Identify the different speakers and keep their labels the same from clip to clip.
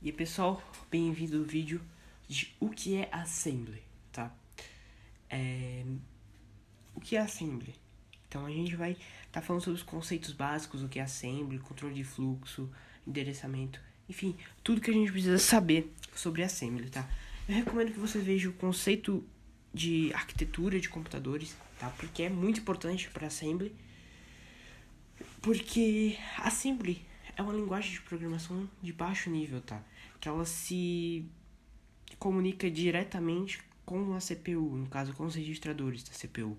Speaker 1: E aí, pessoal, bem-vindo ao vídeo de o que é Assembly, tá? O que é Assembly? Então a gente vai estar falando sobre os conceitos básicos, o que é Assembly, controle de fluxo, endereçamento, enfim, tudo que a gente precisa saber sobre Assembly, tá? Eu recomendo que você veja o conceito de arquitetura de computadores, tá? Porque é muito importante para Assembly, porque Assembly é uma linguagem de programação de baixo nível, tá? Que ela se comunica diretamente com a CPU, no caso com os registradores da CPU.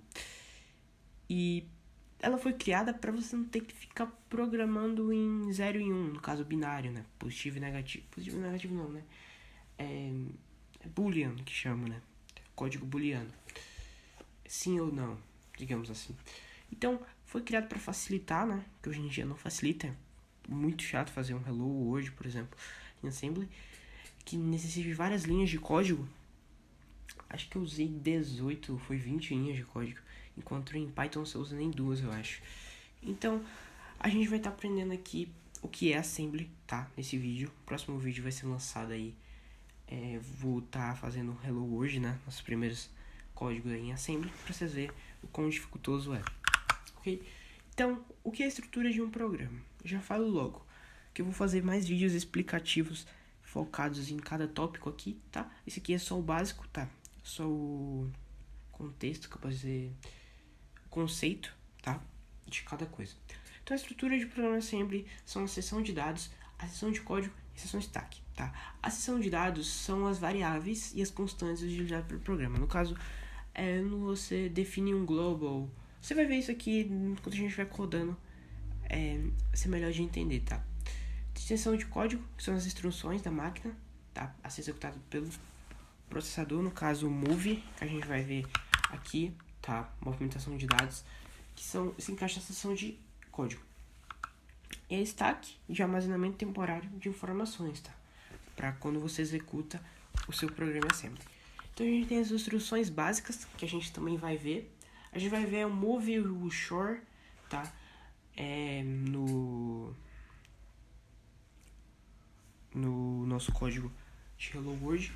Speaker 1: E ela foi criada para você não ter que ficar programando em 0 e 1, no caso binário, né? Positivo e negativo. Positivo e negativo não, né? É Boolean que chama, né? Código booleano. Sim ou não, digamos assim. Então, foi criado para facilitar, né? Que hoje em dia não facilita. É muito chato fazer um hello hoje, por exemplo, em Assembly, que necessita de várias linhas de código. Acho que eu usei 18, foi 20 linhas de código. Enquanto em Python você usa nem duas, eu acho. Então, a gente vai estar aprendendo aqui o que é Assembly, tá? Nesse vídeo. O próximo vídeo vai ser lançado aí. Vou estar fazendo Hello hoje, né? Nossos primeiros códigos aí em Assembly, pra vocês verem o quão dificultoso é. Ok? Então, o que é a estrutura de um programa? Eu já falo logo que eu vou fazer mais vídeos explicativos focados em cada tópico aqui, tá? Esse aqui é só o básico, tá? Só o contexto, que eu posso dizer, o conceito, tá? De cada coisa. Então, a estrutura de programa Assembly são a seção de dados, a seção de código e a seção stack, tá? A seção de dados são as variáveis e as constantes utilizadas pelo programa. No caso, você define um global. Você vai ver isso aqui enquanto a gente vai codando. Vai ser melhor de entender, tá? Seção de código, que são as instruções da máquina, tá? A ser executado pelo processador, no caso o move, que a gente vai ver aqui, tá? Movimentação de dados, que se encaixa na seção de código. E a stack de armazenamento temporário de informações, tá? Para quando você executa o seu programa Assembly. Então a gente tem as instruções básicas, que a gente também vai ver. A gente vai ver o move e o shore, tá? No nosso código de Hello World.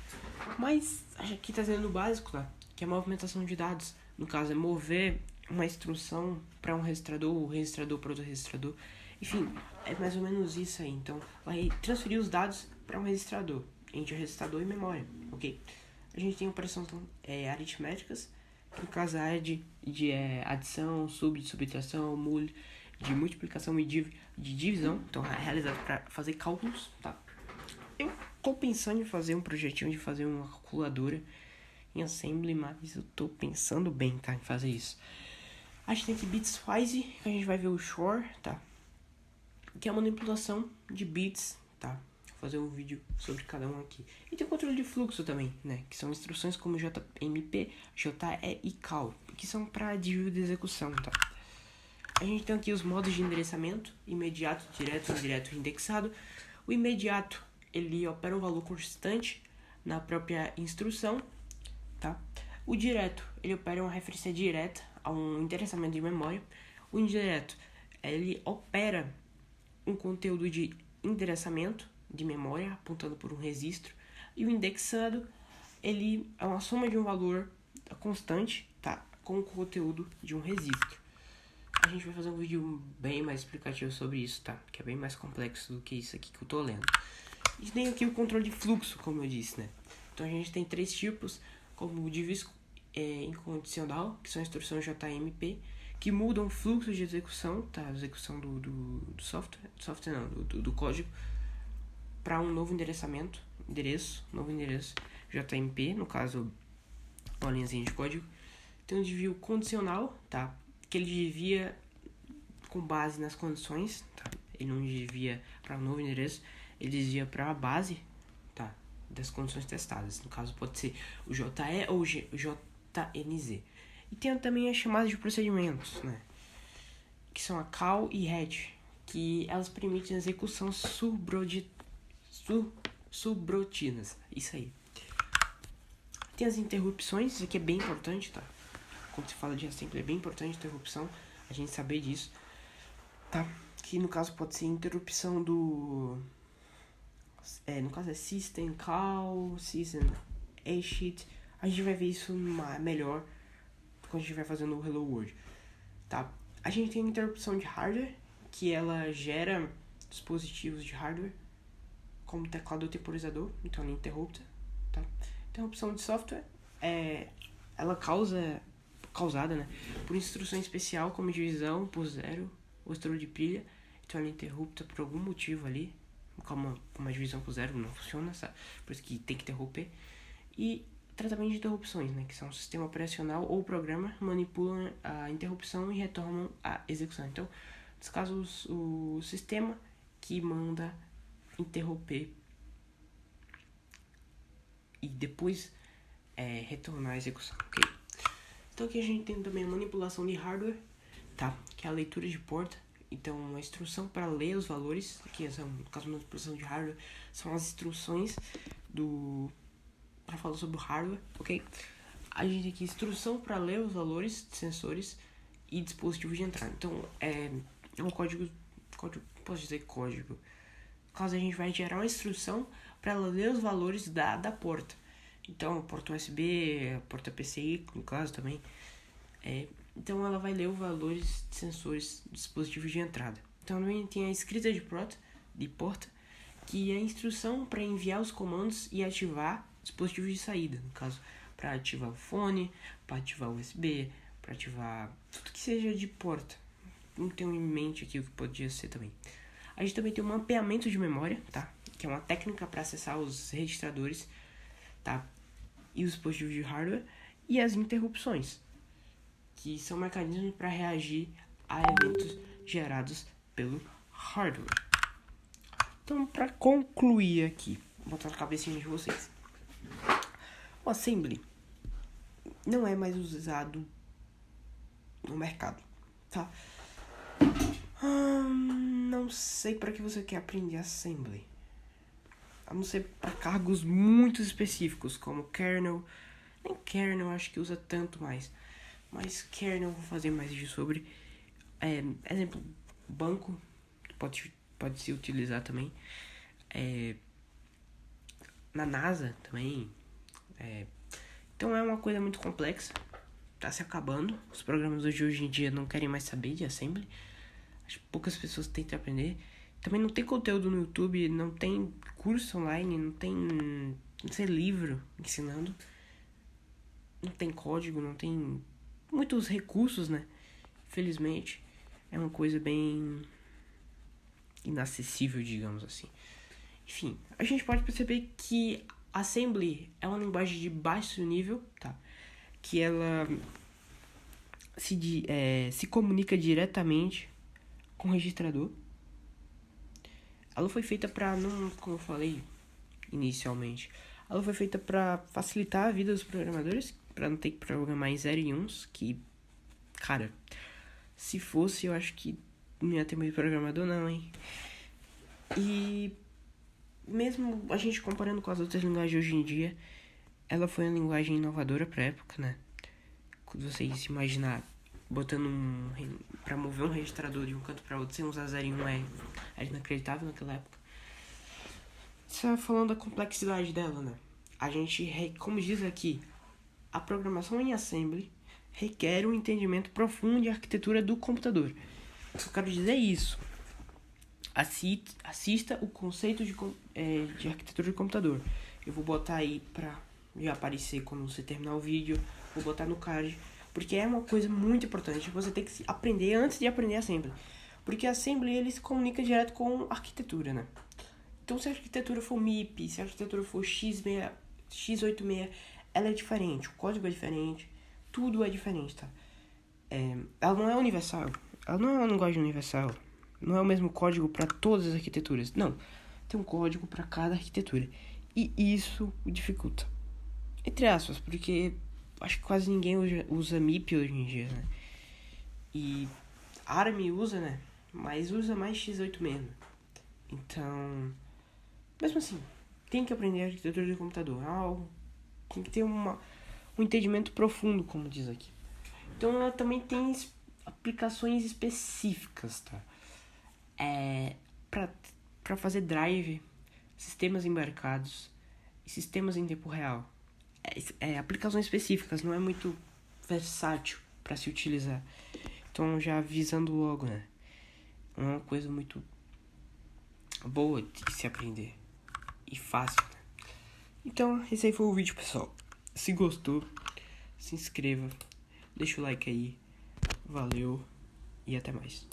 Speaker 1: Mas aqui está sendo o básico, tá? Que é a movimentação de dados. No caso, é mover uma instrução para um registrador, ou registrador para outro registrador. Enfim, é mais ou menos isso aí. Então, vai transferir os dados para um registrador, entre o registrador e memória, ok? A gente tem operações aritméticas, que no caso é de adição, subtração, de multiplicação e de divisão. Então, é realizado para fazer cálculos, tá? Eu tô pensando em fazer um projetinho de fazer uma calculadora em Assembly, mas eu tô pensando bem, tá, em fazer isso. A gente tem aqui bitwise, que a gente vai ver o shore, tá? Que é a manipulação de bits, tá? Vou fazer um vídeo sobre cada um aqui. E tem o controle de fluxo também, né? Que são instruções como JMP, JE e CAL, que são para desvio de execução, tá? A gente tem aqui os modos de endereçamento, imediato, direto, indireto e indexado. O imediato, ele opera um valor constante na própria instrução, tá? O direto, ele opera uma referência direta a um endereçamento de memória. O indireto, ele opera um conteúdo de endereçamento de memória, apontando por um registro. E o indexado, ele é uma soma de um valor constante, tá? Com o conteúdo de um registro. A gente vai fazer um vídeo bem mais explicativo sobre isso, tá? Que é bem mais complexo do que isso aqui que eu tô lendo. E tem aqui o controle de fluxo, como eu disse, né? Então a gente tem 3 tipos, como o desvio incondicional, que são instruções JMP, que mudam o fluxo de execução, tá? A execução do software não, do código, para um novo novo endereço, JMP, no caso, uma linhazinha de código. Tem o desvio condicional, tá? Que ele desvia com base nas condições, tá? Ele não desvia para um novo endereço, ele desvia para a base, tá? Das condições testadas. No caso, pode ser o JE ou o JNZ. E tem também as chamadas de procedimentos, né? Que são a call e head, que elas permitem a execução subrotinas. Isso aí. Tem as interrupções, isso aqui é bem importante, tá? Quando se fala de Assembly, é bem importante a interrupção, a gente saber disso, tá? Que no caso pode ser interrupção do no caso é System Call, System Exit. A gente vai ver isso melhor quando a gente vai fazendo o Hello World, tá? A gente tem a interrupção de hardware, que ela gera dispositivos de hardware, como teclado temporizador, então ela interrupta, tá? Interrupção de software, ela causada, né, por instrução especial, como divisão por zero, ou estouro de pilha, então ela interrupta por algum motivo ali, como uma divisão por zero não funciona, sabe? Por isso que tem que interromper. E tratamento de interrupções, né, que são um sistema operacional ou programa manipulam a interrupção e retornam a execução. Então, nesse caso, o sistema que manda interromper e depois retornar a execução, ok? Então aqui a gente tem também a manipulação de hardware, tá? Que é a leitura de porta. Então a instrução para ler os valores, aqui no caso de manipulação de hardware, são as instruções para falar sobre o hardware, ok? A gente tem aqui instrução para ler os valores de sensores e dispositivos de entrada. Então é um código, posso dizer código. No caso a gente vai gerar uma instrução para ela ler os valores da porta. Então, porta USB, porta PCI, no caso também. Então, ela vai ler os valores de sensores de dispositivos de entrada. Então, também tem a escrita de porta, que é a instrução para enviar os comandos e ativar dispositivos de saída. No caso, para ativar o fone, para ativar o USB, para ativar tudo que seja de porta. Não tenho em mente aqui o que podia ser também. A gente também tem um mapeamento de memória, tá? Que é uma técnica para acessar os registradores, tá? E os dispositivos de hardware, e as interrupções, que são mecanismos para reagir a eventos gerados pelo hardware. Então, para concluir aqui, vou botar na cabecinha de vocês. O assembly não é mais usado no mercado, tá? Não sei para que você quer aprender assembly. A não ser para cargos muito específicos, como kernel. Nem kernel acho que usa tanto mais. Mas kernel vou fazer mais vídeo sobre. Exemplo, banco pode se utilizar também. Na NASA também. Então é uma coisa muito complexa. Tá se acabando. Os programas de hoje em dia não querem mais saber de assembly. Acho que poucas pessoas tentam aprender. Também não tem conteúdo no YouTube, não tem curso online, não tem livro ensinando. Não tem código, não tem muitos recursos, né? Infelizmente, é uma coisa bem inacessível, digamos assim. Enfim, a gente pode perceber que Assembly é uma linguagem de baixo nível, tá? Que ela se comunica diretamente com o registrador. Ela foi feita para, como eu falei inicialmente, ela foi feita para facilitar a vida dos programadores, para não ter que programar em 0 e 1, que, cara, se fosse, eu acho que não ia ter muito programador não, hein? E mesmo a gente comparando com as outras linguagens de hoje em dia, ela foi uma linguagem inovadora pra época, né? Quando você se imaginar botando pra mover um registrador de um canto pra outro sem usar 0 e 1 é inacreditável naquela época. Só falando da complexidade dela, né? A gente, como diz aqui, a programação em Assembly requer um entendimento profundo de arquitetura do computador. O que eu quero dizer é isso. Assista o conceito de arquitetura de computador. Eu vou botar aí pra já aparecer quando você terminar o vídeo. Vou botar no card. Porque é uma coisa muito importante. Você tem que aprender antes de aprender Assembly. Porque Assembly ele se comunica direto com arquitetura, né? Então se a arquitetura for MIP, se a arquitetura for x86, ela é diferente. O código é diferente. Tudo é diferente, tá? Ela não é universal. Ela não é uma linguagem universal. Não é o mesmo código para todas as arquiteturas. Não. Tem um código para cada arquitetura. E isso o dificulta. Entre aspas, porque acho que quase ninguém usa MIP hoje em dia, né? E ARM usa, né? Mas usa mais x86. Então, mesmo assim, tem que aprender a arquitetura de computador. Tem que ter um entendimento profundo, como diz aqui. Então, ela também tem aplicações específicas, tá? Pra fazer drive sistemas embarcados e sistemas em tempo real. Aplicações específicas, não é muito versátil para se utilizar. Então, já avisando logo, né? Não é uma coisa muito boa de se aprender e fácil, né? Então, esse aí foi o vídeo, pessoal. Se gostou, se inscreva, deixa o like aí. Valeu e até mais.